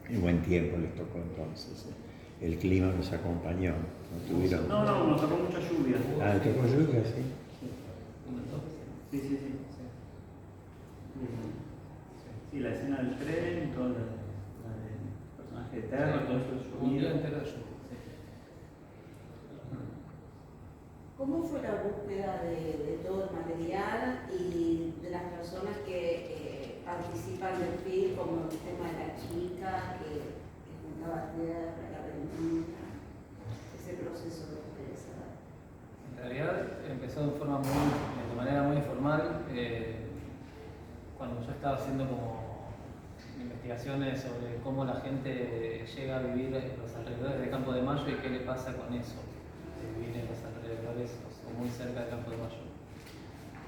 Y buen tiempo les tocó entonces. El clima los acompañó. ¿No tuvieron? No, nos tocó mucha lluvia. Ah, ¿les tocó lluvia? Sí. Sí. Sí, la escena del tren, toda la del personaje de Terra, todo eso es Un día lluvia. entero de lluvia. ¿Cómo fue la búsqueda de todo el material y de las personas que participan del film, como el tema de la chica que juntaba tierra, la aventura, ese proceso de ustedes? En realidad empezó de manera muy informal, cuando yo estaba haciendo como investigaciones sobre cómo la gente llega a vivir en los alrededores de Campo de Mayo y qué le pasa con eso, de vivir en los alrededores o muy cerca de Campo de Mayo.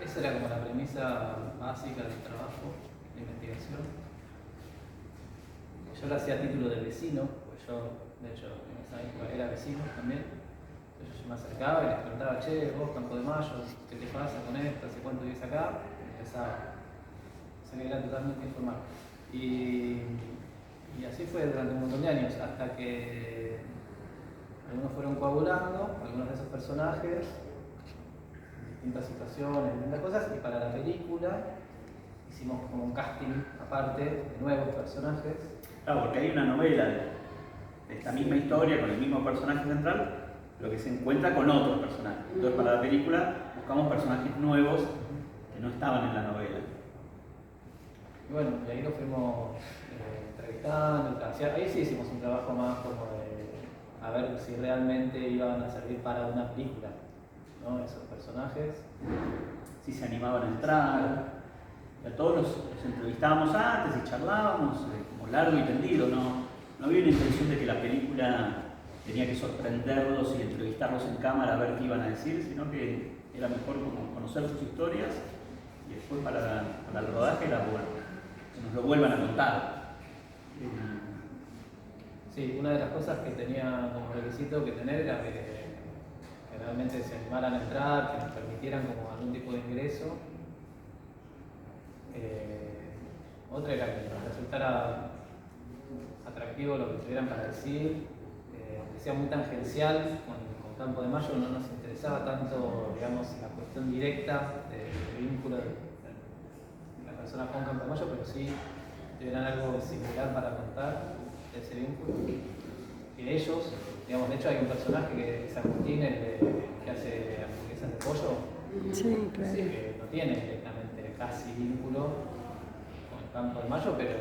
Esa era como la premisa básica del trabajo de investigación. Yo lo hacía a título de vecino, porque yo, de hecho, en esa época era vecino también. Entonces yo me acercaba y les preguntaba, che, vos, Campo de Mayo, ¿qué te pasa con esto? ¿Hace cuánto vivís acá? Y empezaba. O sea que era totalmente informal. Y así fue durante un montón de años, hasta que algunos fueron coagulando, algunos de esos personajes, distintas situaciones, distintas cosas, y para la película hicimos como un casting aparte de nuevos personajes. Claro, porque hay una novela de esta misma historia, con el mismo personaje central, lo que se encuentra con otros personajes. Entonces, para la película buscamos personajes nuevos que no estaban en la novela. Y bueno, y ahí lo fuimos entrevistando, ahí sí hicimos un trabajo más como de a ver si realmente iban a servir para una película, ¿no? Esos personajes. Si se animaban a entrar. A todos los entrevistábamos antes y charlábamos, como largo y tendido. No había una intención de que la película tenía que sorprenderlos y entrevistarlos en cámara a ver qué iban a decir, sino que era mejor como conocer sus historias y después para el rodaje era bueno que nos lo vuelvan a contar. Sí, una de las cosas que tenía como requisito que tener era que realmente se animaran a entrar, que nos permitieran como algún tipo de ingreso. Otra era que nos resultara atractivo lo que tuvieran para decir, aunque sea muy tangencial con Campo de Mayo, no nos interesaba tanto, digamos, la cuestión directa de vínculo de la persona con Campo de Mayo, pero sí tuvieran algo similar para contar de ese vínculo. Y ellos, digamos, de hecho hay un personaje que es Agustín, que hace hamburguesas de pollo, Sí, claro. que no tiene directamente casi vínculo con el Campo de Mayo, pero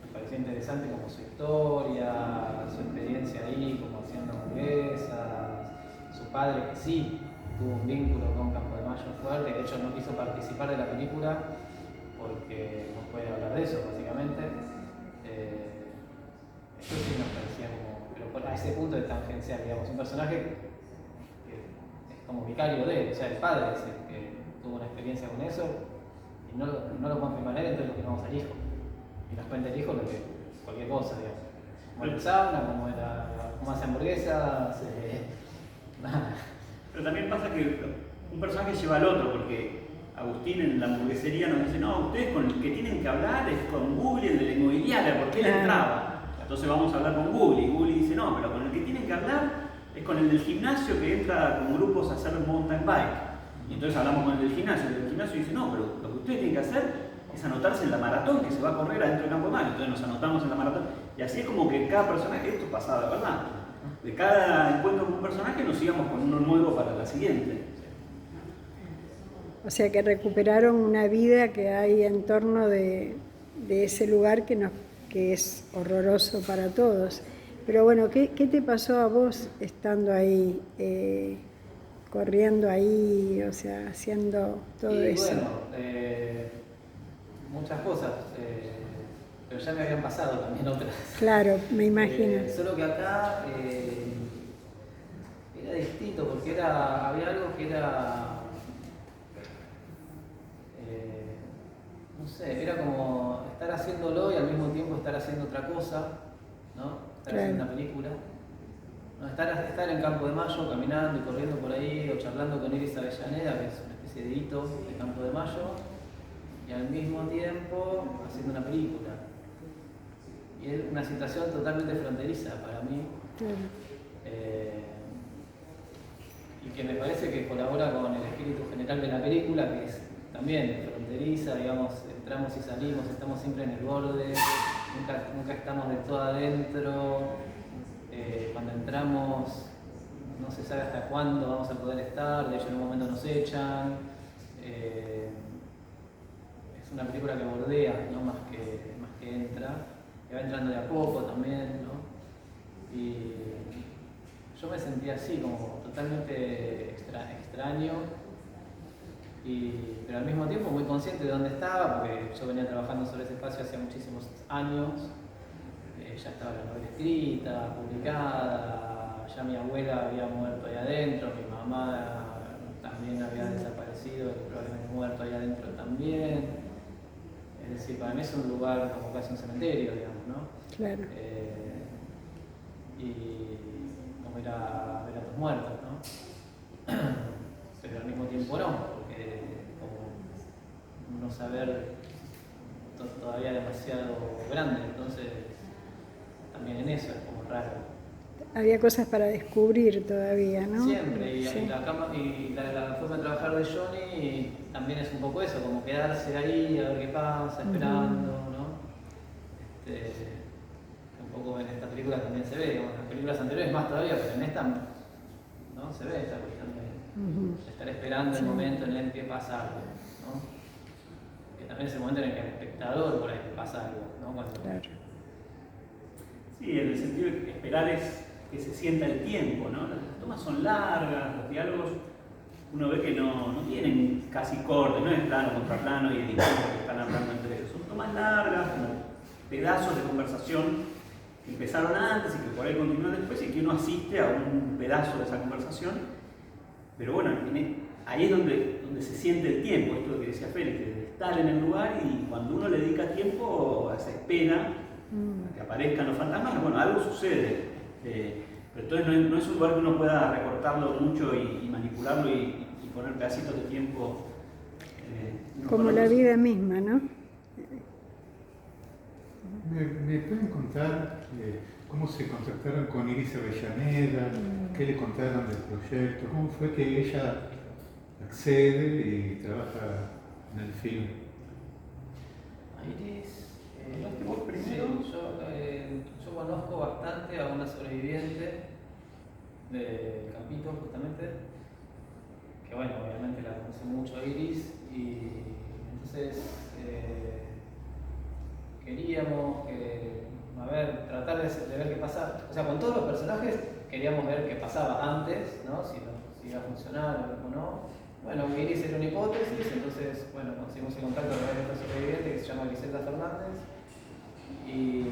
me pareció interesante como su historia, su experiencia ahí, como haciendo hamburguesas, su padre que sí tuvo un vínculo con Campo de Mayo fuerte, de hecho no quiso participar de la película porque no puede hablar de eso básicamente. Eso sí nos parecía como, pero a ese punto de tangencial, digamos, un personaje que es como vicario de él, o sea, el padre es el que tuvo una experiencia con eso y no lo confirma él, entonces lo firmamos al hijo. Y nos cuenta el hijo lo que, cualquier cosa, digamos. Como el sauna, cómo hace hamburguesas, nada. Pero también pasa que un personaje lleva al otro, porque Agustín en la hamburguesería nos dice, no, ustedes con el que tienen que hablar es con Google, el de la inmobiliaria, porque él entraba. Entonces vamos a hablar con Google, y Google dice, no, pero con el que tienen que hablar es con el del gimnasio que entra con grupos a hacer mountain bike. Y entonces hablamos con el del gimnasio dice, no, pero lo que ustedes tienen que hacer es anotarse en la maratón que se va a correr adentro del Campo de Mayo. Entonces nos anotamos en la maratón. Y así es como que cada personaje, esto pasaba de verdad. De cada encuentro con un personaje nos íbamos con uno nuevo para la siguiente. O sea que recuperaron una vida que hay en torno de ese lugar que es horroroso para todos. Pero bueno, ¿qué te pasó a vos estando ahí, corriendo ahí, o sea, haciendo todo eso? Bueno, muchas cosas, pero ya me habían pasado también otras. Claro, me imagino. Solo que acá era distinto porque había algo que era, no sé, era como estar haciéndolo y al mismo tiempo estar haciendo otra cosa, ¿no? Estar haciendo una película. No, estar en Campo de Mayo, caminando y corriendo por ahí, o charlando con Iris Avellaneda, que es una especie de hito de Campo de Mayo, y al mismo tiempo haciendo una película. Y es una situación totalmente fronteriza para mí. Claro. Y que me parece que colabora con el espíritu general de la película, que es también fronteriza, digamos, entramos y salimos, estamos siempre en el borde, nunca estamos de todo adentro. Cuando entramos no se sabe hasta cuándo vamos a poder estar, de hecho en un momento nos echan. Es una película que bordea, ¿no? más que entra, que va entrando de a poco también, ¿no? Y yo me sentía así, como totalmente extraño, pero al mismo tiempo muy consciente de dónde estaba, porque yo venía trabajando sobre ese espacio hace muchísimos años. Ya estaba la novela escrita, publicada, ya mi abuela había muerto ahí adentro, mi mamá también había desaparecido y probablemente muerto ahí adentro también. Es decir, para mí es un lugar como casi un cementerio, digamos, ¿no? Claro. Y como ir a ver a tus muertos, ¿no? Pero al mismo tiempo no, porque como no saber todavía demasiado grande, entonces también en eso es como raro. Había cosas para descubrir todavía, ¿no? Siempre, y, Sí. y la forma de trabajar de Johnny también es un poco eso, como quedarse ahí a ver qué pasa, esperando, ¿no? Un poco en esta película también se ve, digamos, en las películas anteriores más todavía, pero en esta no se ve esta cuestión de estar esperando el momento en el que pasa algo, ¿no? Que también es el momento en el que el espectador por ahí pasa algo, ¿no? Claro. Sí, en el sentido de que esperar es que se sienta el tiempo, ¿no? Las tomas son largas, los diálogos uno ve que no tienen casi cortes, no es plano contra plano y el que están hablando entre ellos. Son tomas largas, como pedazos de conversación que empezaron antes y que por ahí continúan después y que uno asiste a un pedazo de esa conversación. Pero bueno, ahí es donde se siente el tiempo, esto que decía Félix, de estar en el lugar y cuando uno le dedica tiempo se espera a que aparezcan los fantasmas, bueno, algo sucede. Pero entonces no es un lugar que uno pueda recortarlo mucho y manipularlo y poner pedacitos de tiempo. Como la vida misma, ¿no? ¿Me pueden contar cómo se contactaron con Iris Avellaneda? ¿Qué le contaron del proyecto? ¿Cómo fue que ella accede y trabaja en el film? Iris, ¿Vos primero? sí, yo conozco bastante a una sobreviviente del Campito, justamente, que bueno, obviamente la conoce mucho a Iris, y entonces queríamos tratar de ver qué pasaba. O sea, con todos los personajes queríamos ver qué pasaba antes, ¿no? Si iba a funcionar o no. Bueno, Iris era una hipótesis, entonces, bueno, conseguimos el contacto con esta sobreviviente que se llama Griselda Fernández. Y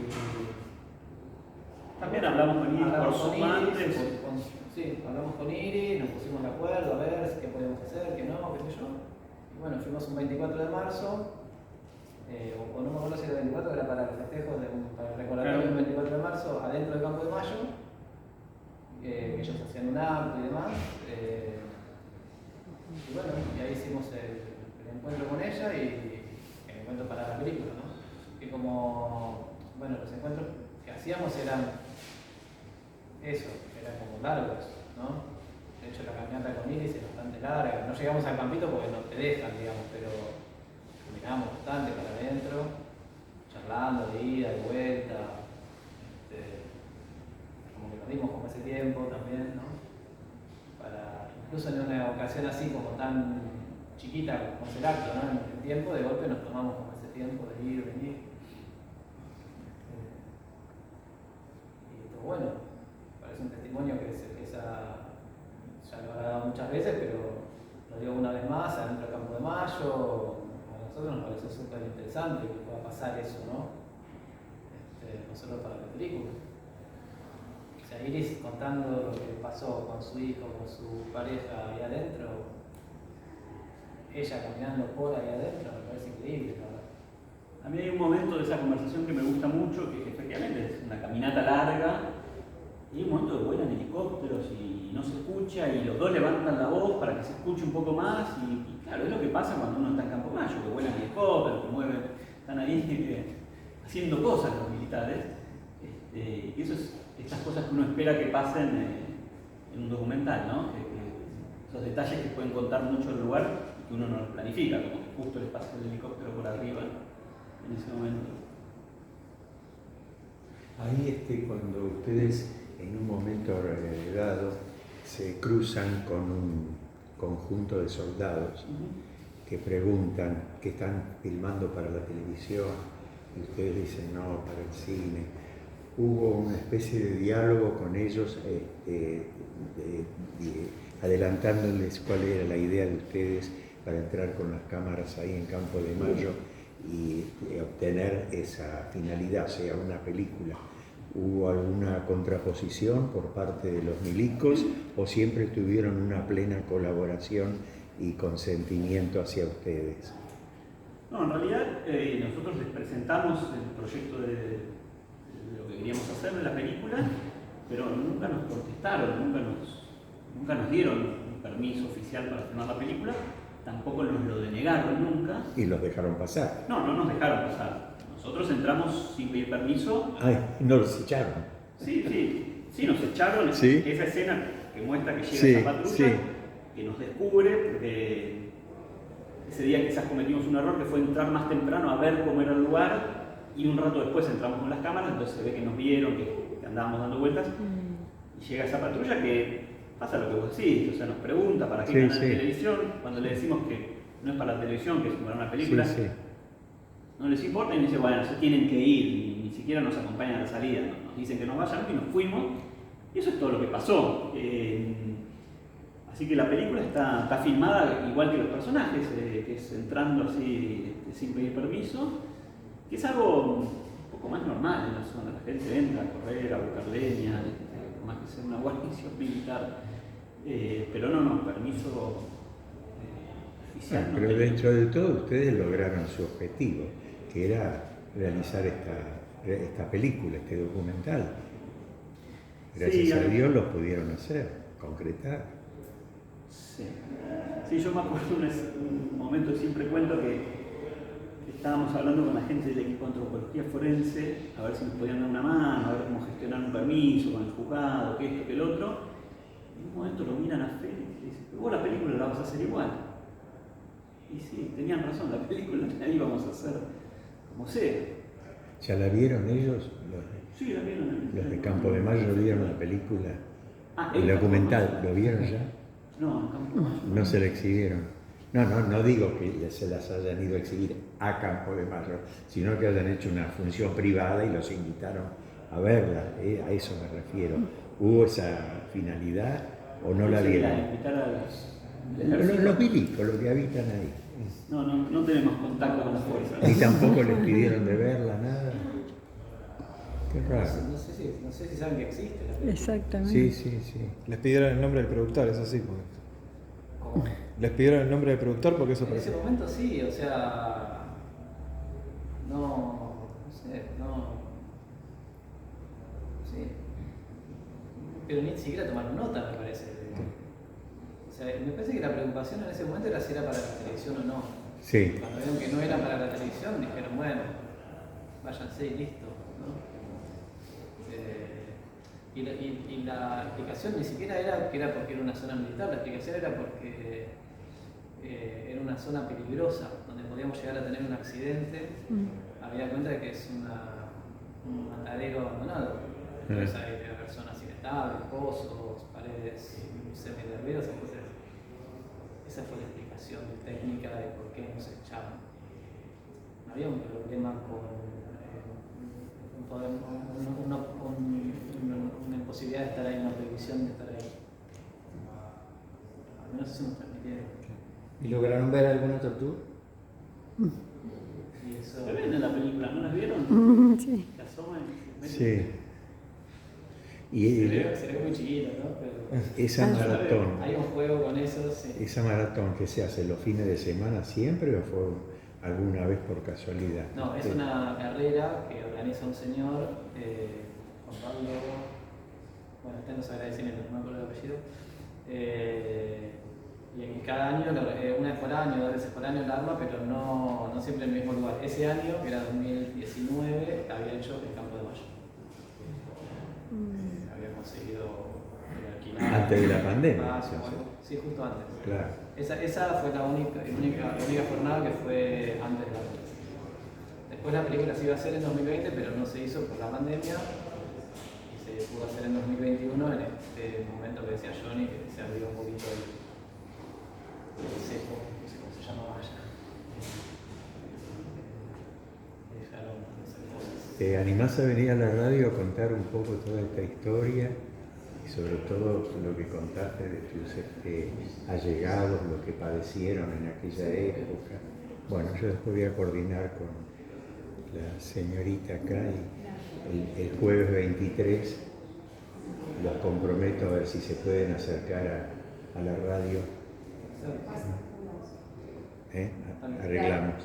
También hablamos con Iris por Zoom antes. Sí, hablamos con Iris, nos pusimos de acuerdo a ver qué podemos hacer, qué no, qué sé yo. Y bueno, fuimos un 24 de marzo, o no me acuerdo si era el 24, era para el festejo, para el recordatorio del 24 de marzo, adentro del Campo de Mayo, que ellos hacían un acto y demás. Y bueno, y ahí hicimos el encuentro con ella y el encuentro para la película, ¿no? Que como, bueno, los encuentros que hacíamos eran como largos, ¿no? De hecho, la caminata con Iris es bastante larga. No llegamos al campito porque no te dejan, digamos, pero caminábamos bastante para adentro, charlando de ida, de vuelta. Como que nos dimos como ese tiempo también, ¿no? Incluso en una ocasión así como tan chiquita como es el acto, ¿no? En el tiempo, de golpe nos tomamos como ese tiempo de ir, venir. Y todo bueno, parece un testimonio que ya lo habrá dado muchas veces, pero lo digo una vez más, adentro del Campo de Mayo, a nosotros nos pareció súper interesante que pueda pasar eso, ¿no? No solo para la película. O sea, Iris contando lo que pasó con su hijo, con su pareja ahí adentro, ella caminando por ahí adentro, me parece increíble, la verdad. A mí hay un momento de esa conversación que me gusta mucho, que efectivamente es una caminata larga, y hay un momento que vuelan helicópteros y no se escucha, y los dos levantan la voz para que se escuche un poco más, y claro, es lo que pasa cuando uno está en Campo Mayo, que vuelan helicópteros, que mueven, están ahí haciendo cosas los militares. Y eso es estas cosas que uno espera que pasen en un documental, ¿no? Esos detalles que pueden contar mucho del lugar y que uno no los planifica, como que justo les pasa el helicóptero por arriba en ese momento. Ahí cuando ustedes en un momento dado se cruzan con un conjunto de soldados que preguntan, que están filmando para la televisión, y ustedes dicen no, para el cine. Hubo una especie de diálogo con ellos, adelantándoles cuál era la idea de ustedes para entrar con las cámaras ahí en Campo de Mayo y obtener esa finalidad, sea una película. ¿Hubo alguna contraposición por parte de los milicos o siempre tuvieron una plena colaboración y consentimiento hacia ustedes? No, en realidad nosotros les presentamos el proyecto de lo que queríamos hacer de la película, pero nunca nos contestaron, nunca nos dieron un permiso oficial para filmar la película, tampoco nos lo denegaron nunca. ¿Y los dejaron pasar? No, no nos dejaron pasar. Nosotros entramos sin pedir permiso. Ay, no los echaron. Sí, nos echaron. ¿Sí? Esa escena que muestra que llega Sí, esa patrulla, sí. que nos descubre, porque ese día quizás cometimos un error que fue entrar más temprano a ver cómo era el lugar, y un rato después entramos con las cámaras, entonces se ve que nos vieron, que andábamos dando vueltas, y llega esa patrulla que pasa lo que vos decís, o sea, nos pregunta para qué canal de televisión, cuando le decimos que no es para la televisión, que es para una película, no les importa y nos dice, bueno, se tienen que ir, ni siquiera nos acompañan a la salida, nos dicen que nos vayan y nos fuimos, y eso es todo lo que pasó. Así que la película está filmada igual que los personajes, que es entrando así sin pedir permiso, que es algo un poco más normal en la zona. La gente entra a correr, a buscar leña, más que ser una guarnición militar, pero no, permiso oficial. Pero dentro de todo ustedes lograron su objetivo, que era realizar esta película, este documental. Gracias a Dios lo pudieron hacer, concretar. Sí, yo me acuerdo un momento, siempre cuento que estábamos hablando con la gente del equipo de antropología forense, a ver si nos podían dar una mano, a ver cómo gestionar un permiso con el juzgado, que esto, que el otro. En un momento lo miran a Félix y dicen, pero vos la película la vas a hacer igual. Y sí, tenían razón, la película la íbamos a hacer como sea. ¿Ya la vieron ellos? Sí, la vieron. Los de Campo de Mayo vieron la película, el el documental, ¿lo vieron ya? No, en Campo de Mayo. No se la exhibieron. No digo que se las hayan ido a exhibir a Campo de Mayo, sino que hayan hecho una función privada y los invitaron a verla, a eso me refiero. ¿Hubo esa finalidad o no la vieron? Invitar a Los milicos, los que habitan ahí. No tenemos contacto con las fuerzas. Ni tampoco les pidieron de verla, nada. Qué raro. No sé si saben que existe la película. Exactamente. Sí. Les pidieron el nombre del productor, eso sí. Porque... ¿Cómo? Les pidieron el nombre del productor porque eso En ese parece. momento sí, o sea, no sé, sí, pero ni siquiera tomaron nota, me parece. O sea, me parece que la preocupación en ese momento era si era para la televisión o no. Sí. Cuando vieron que no era para la televisión, dijeron, bueno, váyanse y listo, ¿no? Y la explicación ni siquiera era que era porque era una zona militar, la explicación era porque era una zona peligrosa, donde podíamos llegar a tener un accidente. Había cuenta de que es un matadero abandonado. Entonces hay personas inestables, pozos, paredes semiderridas, entonces esa fue la explicación técnica de por qué nos echaban. No había un problema con una imposibilidad de estar ahí, una prohibición de estar ahí. Al menos eso nos transmitieron. ¿Y lograron ver alguna tortuga? Y eso... ¿Se ven en la película? ¿No las vieron? Sí. Que asoman y se Sí. meten. Y Se ve muy chiquito, ¿no? Pero esa maratón, hay un juego con eso, sí. esa maratón que se hace los fines de semana siempre o fue alguna vez por casualidad? No, es una carrera que organiza un señor, Juan Pablo, bueno, está en los agradecimientos, no me acuerdo el apellido, y cada año, una vez por año, 2 veces por año la arma, pero no siempre en el mismo lugar. Ese año, que era 2019, había hecho el Campo de Mayo. Antes de la pandemia. Ah, sí, bueno, sí, justo antes. Claro. Esa fue la única jornada que fue antes de la pandemia. Después la película se iba a hacer en 2020, pero no se hizo por la pandemia. Y se pudo hacer en 2021, en este momento que decía Johnny, que se abrió un poquito el cepo, no sé cómo se llamaba allá. Dejaron hacer cosas. ¿Te animás a venir a la radio a contar un poco toda esta historia? Y sobre todo lo que contaste de tus allegados, lo que padecieron en aquella época. Bueno, yo después voy a coordinar con la señorita acá y el jueves 23 los comprometo a ver si se pueden acercar a la radio. Arreglamos.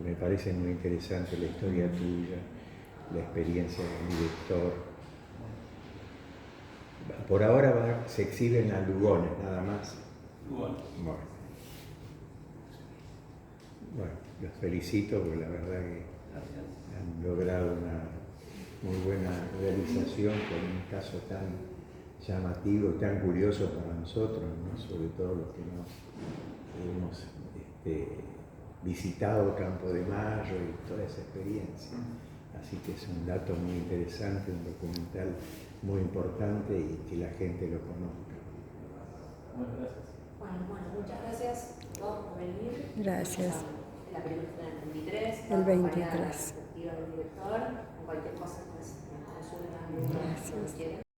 Me parece muy interesante la historia tuya, la experiencia del director. Por ahora se exhiben a Lugones, nada más. Bueno. Bueno, los felicito porque la verdad que han logrado una muy buena realización con un caso tan llamativo y tan curioso para nosotros, ¿no? Sobre todo los que hemos visitado Campo de Mayo y toda esa experiencia. Así que es un dato muy interesante, un documental muy importante y que la gente lo conozca. Bueno, gracias. Bueno, muchas gracias a todos por venir. Gracias. La película el 23. El 23. La perspectiva del director. Cualquier cosa, pues, consultan. Gracias. Quieren.